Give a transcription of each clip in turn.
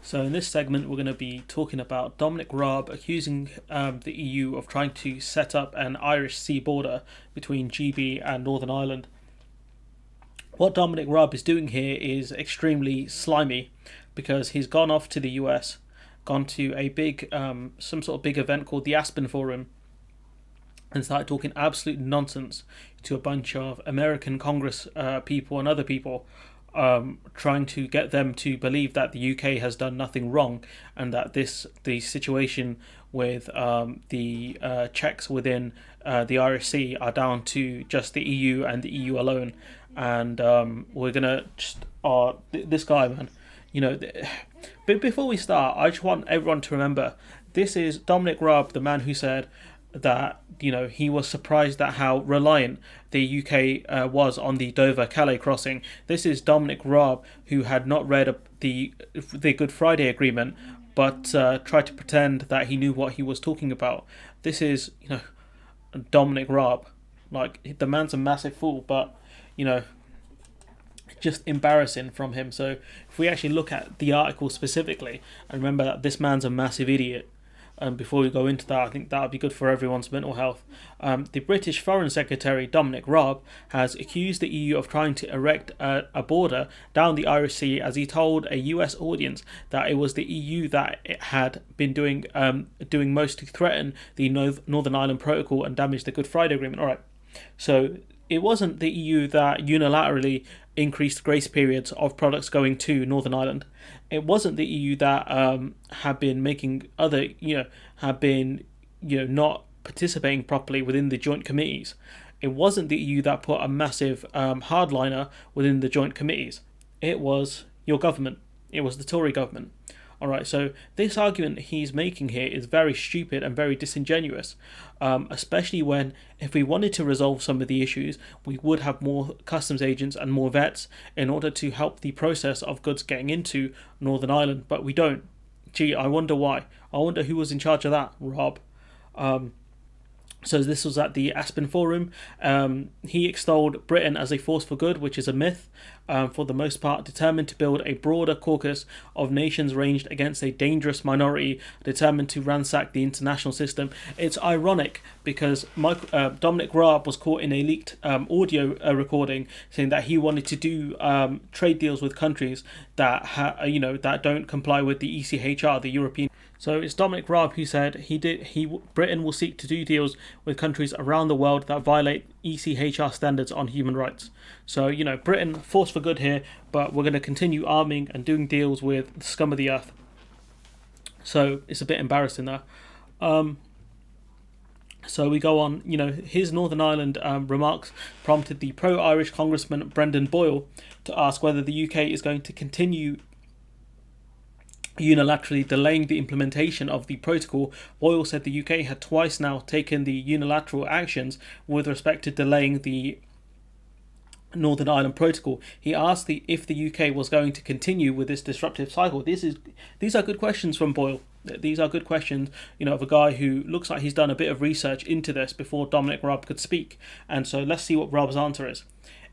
So in this segment, we're going to be talking about Dominic Raab accusing the EU of trying to set up an Irish sea border between GB and Northern Ireland. What Dominic Raab is doing here is extremely slimy because he's gone off to the US, gone to a big, some sort of big event called the Aspen Forum, and started talking absolute nonsense to a bunch of American Congress people and other people, trying to get them to believe that the UK has done nothing wrong and that the situation with the checks within the Irish Sea are down to just the EU and the EU alone. And we're gonna just this guy, man. But before we start, I just want everyone to remember this is Dominic Raab, the man who said that he was surprised at how reliant the UK was on the Dover-Calais crossing. This is Dominic Raab, who had not read the Good Friday Agreement, but tried to pretend that he knew what he was talking about. This is Dominic Raab. Like, the man's a massive fool, but just embarrassing from him. So if we actually look at the article specifically and remember that this man's a massive idiot, before we go into that, I think that would be good for everyone's mental health. The British Foreign Secretary Dominic Raab has accused the EU of trying to erect a border down the Irish Sea, as he told a US audience that it was the EU that it had been doing most to threaten the Northern Ireland Protocol and damage the Good Friday Agreement. All right, so it wasn't the EU that unilaterally increased grace periods of products going to Northern Ireland. It wasn't the EU that had been making not participating properly within the joint committees. It wasn't the EU that put a massive hardliner within the joint committees. It was your government. It was the Tory government. Alright, so this argument he's making here is very stupid and very disingenuous, especially when, if we wanted to resolve some of the issues, we would have more customs agents and more vets in order to help the process of goods getting into Northern Ireland, but we don't. Gee, I wonder why. I wonder who was in charge of that, Rob. So this was at the Aspen Forum. He extolled Britain as a force for good, which is a myth, for the most part, determined to build a broader caucus of nations ranged against a dangerous minority, determined to ransack the international system. It's ironic because Dominic Raab was caught in a leaked audio recording saying that he wanted to do trade deals with countries that that don't comply with the ECHR, the European. So it's Dominic Raab who said Britain will seek to do deals with countries around the world that violate ECHR standards on human rights. So, Britain, force for good here, but we're going to continue arming and doing deals with the scum of the earth. So it's a bit embarrassing there. So we go on, his Northern Ireland remarks prompted the pro-Irish Congressman Brendan Boyle to ask whether the UK is going to continue unilaterally delaying the implementation of the protocol. Boyle said the UK had twice now taken the unilateral actions with respect to delaying the Northern Ireland Protocol. He asked if the UK was going to continue with this disruptive cycle. These are good questions from Boyle. These are good questions, of a guy who looks like he's done a bit of research into this before Dominic Raab could speak. And so let's see what Raab's answer is.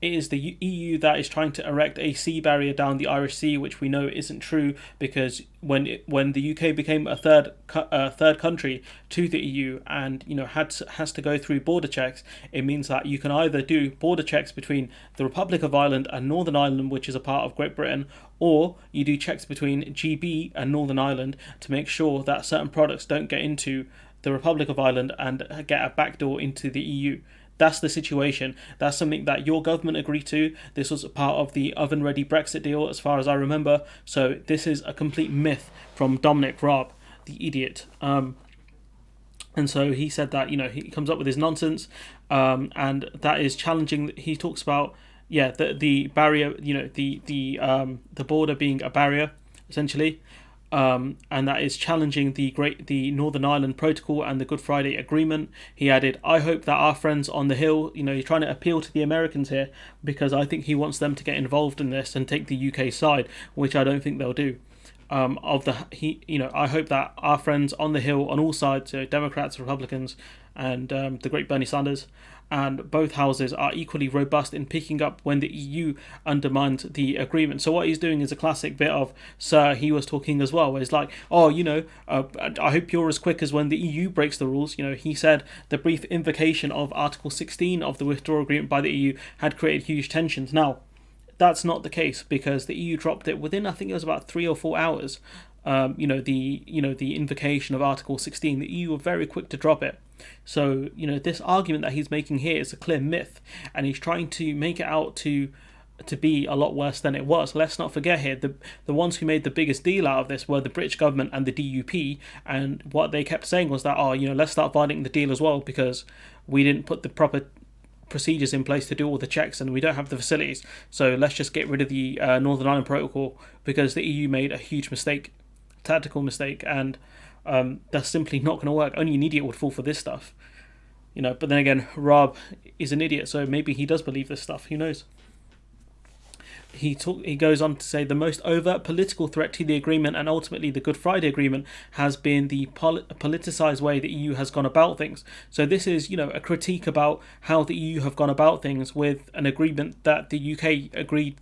It is the EU that is trying to erect a sea barrier down the Irish Sea, which we know isn't true because when the UK became a third country to the EU and has to go through border checks, it means that you can either do border checks between the Republic of Ireland and Northern Ireland, which is a part of Great Britain, or you do checks between GB and Northern Ireland to make sure that certain products don't get into the Republic of Ireland and get a backdoor into the EU. That's the situation. That's something that your government agreed to. This was a part of the oven-ready Brexit deal, as far as I remember. So this is a complete myth from Dominic Raab, the idiot. And so he said that, he comes up with his nonsense, and that is challenging. He talks about, the barrier, the border being a barrier, essentially. And that is challenging the Northern Ireland Protocol and the Good Friday Agreement. He added, I hope that our friends on the Hill, he's trying to appeal to the Americans here because I think he wants them to get involved in this and take the UK side, which I don't think they'll do. of the I hope that our friends on the Hill on all sides, so Democrats, Republicans, and the great Bernie Sanders, and both houses are equally robust in picking up when the EU undermines the agreement. So what he's doing is a classic bit of Sir, he was talking as well, where he's like, oh, I hope you're as quick as when the EU breaks the rules. He said the brief invocation of Article 16 of the withdrawal agreement by the EU had created huge tensions. Now, that's not the case, because the EU dropped it within, I think it was about 3 or 4 hours. The invocation of Article 16, the EU were very quick to drop it. So, this argument that he's making here is a clear myth, and he's trying to make it out to be a lot worse than it was. Let's not forget here, the ones who made the biggest deal out of this were the British government and the DUP, and what they kept saying was that, let's start violating the deal as well, because we didn't put the proper procedures in place to do all the checks, and we don't have the facilities, so let's just get rid of the Northern Ireland Protocol, because the EU made a huge mistake, tactical mistake, and that's simply not going to work. Only an idiot would fall for this stuff, but then again, Raab is an idiot, so maybe he does believe this stuff, who knows. He goes on to say the most overt political threat to the agreement, and ultimately the Good Friday Agreement, has been the politicised way the EU has gone about things. So this is, a critique about how the EU have gone about things with an agreement that the UK agreed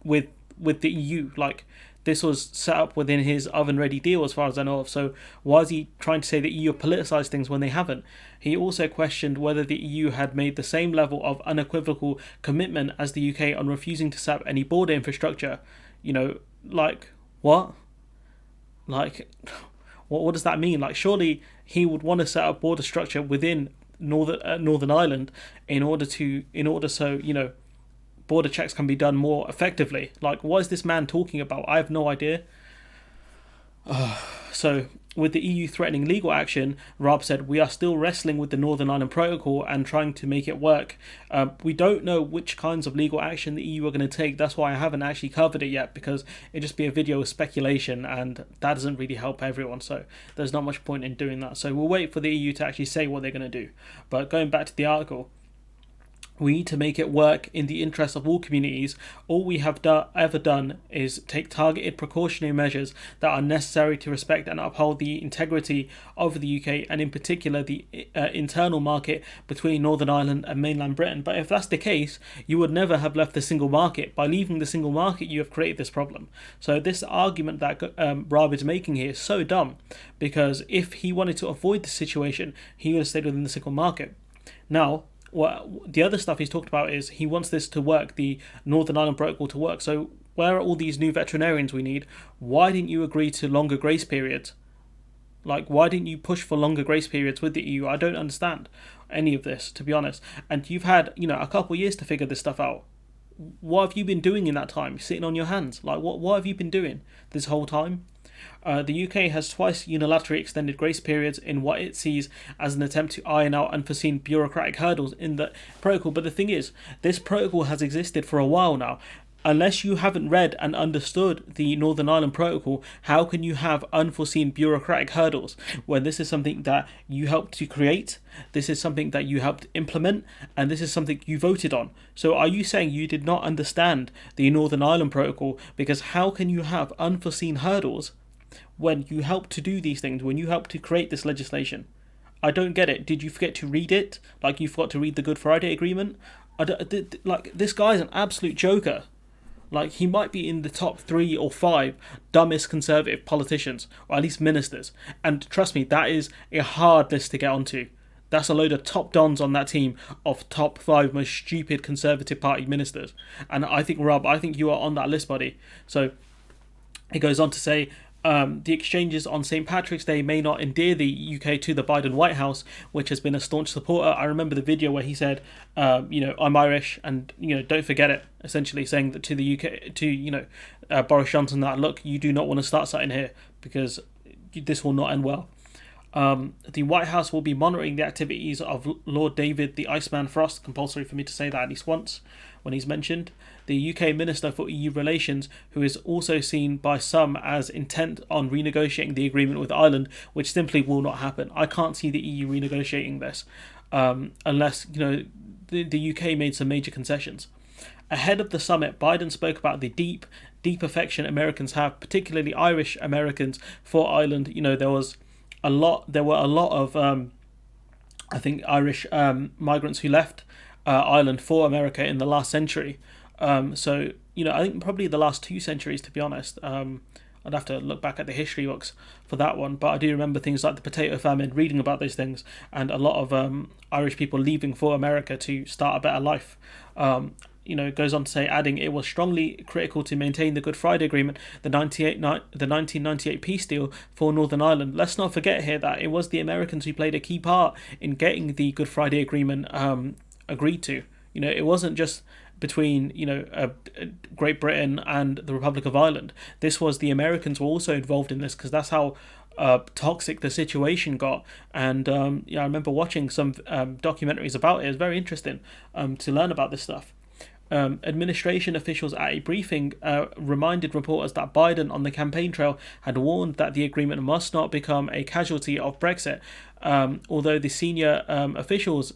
with the EU. Like, this was set up within his oven-ready deal, as far as I know of. So why is he trying to say that EU politicised things when they haven't? He also questioned whether the EU had made the same level of unequivocal commitment as the UK on refusing to sap any border infrastructure. Like, what? Like, what does that mean? Like, surely he would want to set up border structure within Northern Ireland in order so border checks can be done more effectively. Like, what is this man talking about? I have no idea. So, with the EU threatening legal action, Raab said, we are still wrestling with the Northern Ireland Protocol and trying to make it work. We don't know which kinds of legal action the EU are going to take. That's why I haven't actually covered it yet, because it'd just be a video of speculation, and that doesn't really help everyone. So there's not much point in doing that. So we'll wait for the EU to actually say what they're going to do. But going back to the article, we need to make it work in the interest of all communities. All we have ever done is take targeted precautionary measures that are necessary to respect and uphold the integrity of the UK, and in particular the internal market between Northern Ireland and mainland Britain. But if that's the case, you would never have left the single market. By leaving the single market, you have created this problem. So this argument that Raab is making here is so dumb, because if he wanted to avoid the situation, he would have stayed within the single market. Now, the other stuff he's talked about is he wants this to work, the Northern Ireland Protocol to work. So where are all these new veterinarians we need? Why didn't you agree to longer grace periods? Like, why didn't you push for longer grace periods with the EU? I don't understand any of this, to be honest. And you've had, a couple of years to figure this stuff out. What have you been doing in that time? Sitting on your hands? Like, what have you been doing this whole time? The UK has twice unilaterally extended grace periods in what it sees as an attempt to iron out unforeseen bureaucratic hurdles in the protocol. But the thing is, this protocol has existed for a while now. Unless you haven't read and understood the Northern Ireland Protocol, how can you have unforeseen bureaucratic hurdles when this is something that you helped to create, this is something that you helped implement, and this is something you voted on? So are you saying you did not understand the Northern Ireland Protocol? Because how can you have unforeseen hurdles when you helped to do these things, when you helped to create this legislation? I don't get it. Did you forget to read it? Like, you forgot to read the Good Friday Agreement? This guy's an absolute joker. Like, he might be in the top 3 or 5 dumbest Conservative politicians, or at least ministers. And trust me, that is a hard list to get onto. That's a load of top dons on that team of top 5 most stupid Conservative Party ministers. And I think, Rob, you are on that list, buddy. So he goes on to say, the exchanges on St. Patrick's Day may not endear the UK to the Biden White House, which has been a staunch supporter. I remember the video where he said, I'm Irish, and, don't forget it, essentially saying that to the UK, to, Boris Johnson, that, look, you do not want to start something here, because this will not end well. The White House will be monitoring the activities of Lord David the Iceman Frost, compulsory for me to say that at least once when he's mentioned, the UK Minister for EU Relations, who is also seen by some as intent on renegotiating the agreement with Ireland, which simply will not happen. I can't see the EU renegotiating this unless the UK made some major concessions. Ahead of the summit, Biden spoke about the deep, deep affection Americans have, particularly Irish Americans, for Ireland. There were a lot of I think Irish migrants who left Ireland for America in the last century. I think probably the last 2 centuries, to be honest. I'd have to look back at the history books for that one, but I do remember things like the potato famine, reading about those things, and a lot of Irish people leaving for America to start a better life. It goes on to say, adding, it was strongly critical to maintain the Good Friday Agreement, the 1998 peace deal for Northern Ireland. Let's not forget here that it was the Americans who played a key part in getting the Good Friday Agreement agreed to. It wasn't just between Great Britain and the Republic of Ireland. This was the Americans were also involved in this, because that's how toxic the situation got. And I remember watching some documentaries about it. It was very interesting to learn about this stuff. Administration officials at a briefing reminded reporters that Biden on the campaign trail had warned that the agreement must not become a casualty of Brexit. Although the senior officials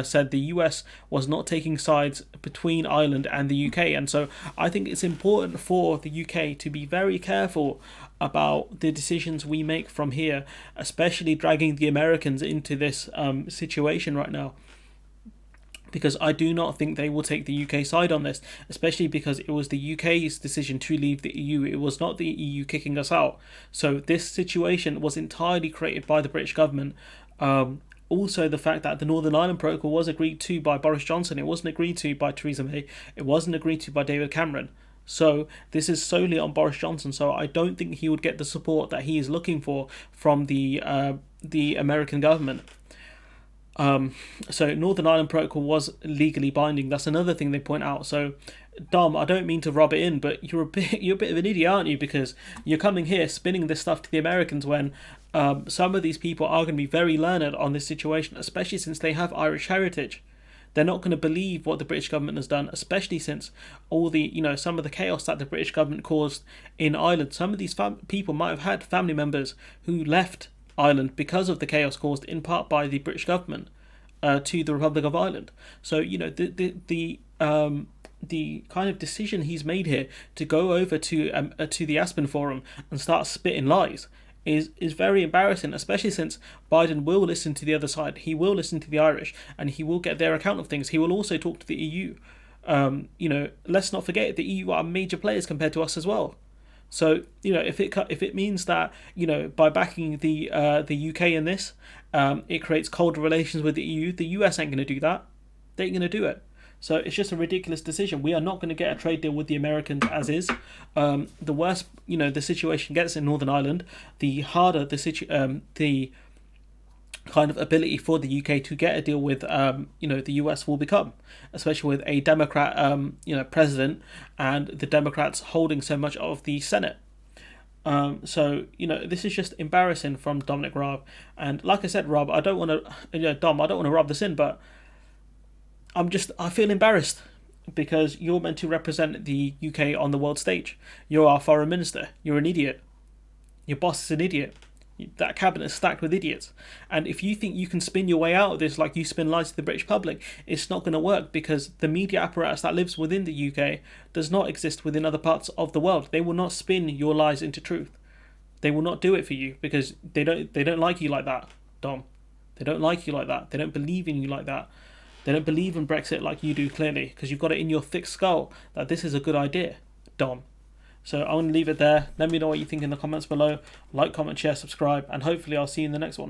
said the US was not taking sides between Ireland and the UK. And so I think it's important for the UK to be very careful about the decisions we make from here, especially dragging the Americans into this situation right now, because I do not think they will take the UK side on this, especially because it was the UK's decision to leave the EU. It was not the EU kicking us out. So this situation was entirely created by the British government. Also, the fact that the Northern Ireland Protocol was agreed to by Boris Johnson. It wasn't agreed to by Theresa May. It wasn't agreed to by David Cameron. So this is solely on Boris Johnson. So I don't think he would get the support that he is looking for from the American government. So Northern Ireland Protocol was legally binding. That's another thing they point out. So Dom, I don't mean to rub it in, but you're a bit of an idiot, aren't you? Because you're coming here spinning this stuff to the Americans when some of these people are going to be very learned on this situation, especially since they have Irish heritage. They're not going to believe what the British government has done, especially since all the, some of the chaos that the British government caused in Ireland. Some of these people might have had family members who left Ireland because of the chaos caused in part by the British government to the Republic of Ireland. So the kind of decision he's made here to go over to the Aspen Forum and start spitting lies is very embarrassing, especially since Biden will listen to the other side. He will listen to the Irish, and he will get their account of things. He will also talk to the EU. Let's not forget the EU are major players compared to us as well. So if it means that by backing the UK in this, it creates colder relations with the EU, the US ain't going to do that. They ain't going to do it. So it's just a ridiculous decision. We are not going to get a trade deal with the Americans as is. The worse the situation gets in Northern Ireland, the harder the kind of ability for the UK to get a deal with the US will become, especially with a Democrat president and the Democrats holding so much of the Senate. This is just embarrassing from Dominic Raab. And like I said, Rob, I don't want to Dom, I don't want to rub this in, but I feel embarrassed because you're meant to represent the UK on the world stage. You're our foreign minister. You're an idiot. Your boss is an idiot. That cabinet is stacked with idiots. And if you think you can spin your way out of this like you spin lies to the British public, it's not going to work, because the media apparatus that lives within the UK does not exist within other parts of the world. They will not spin your lies into truth. They will not do it for you because they don't like you like that, Dom. They don't like you like that. They don't believe in you like that. They don't believe in Brexit like you do, clearly, because you've got it in your thick skull that this is a good idea, Dom. So I'm going to leave it there. Let me know what you think in the comments below. Like, comment, share, subscribe, and hopefully I'll see you in the next one.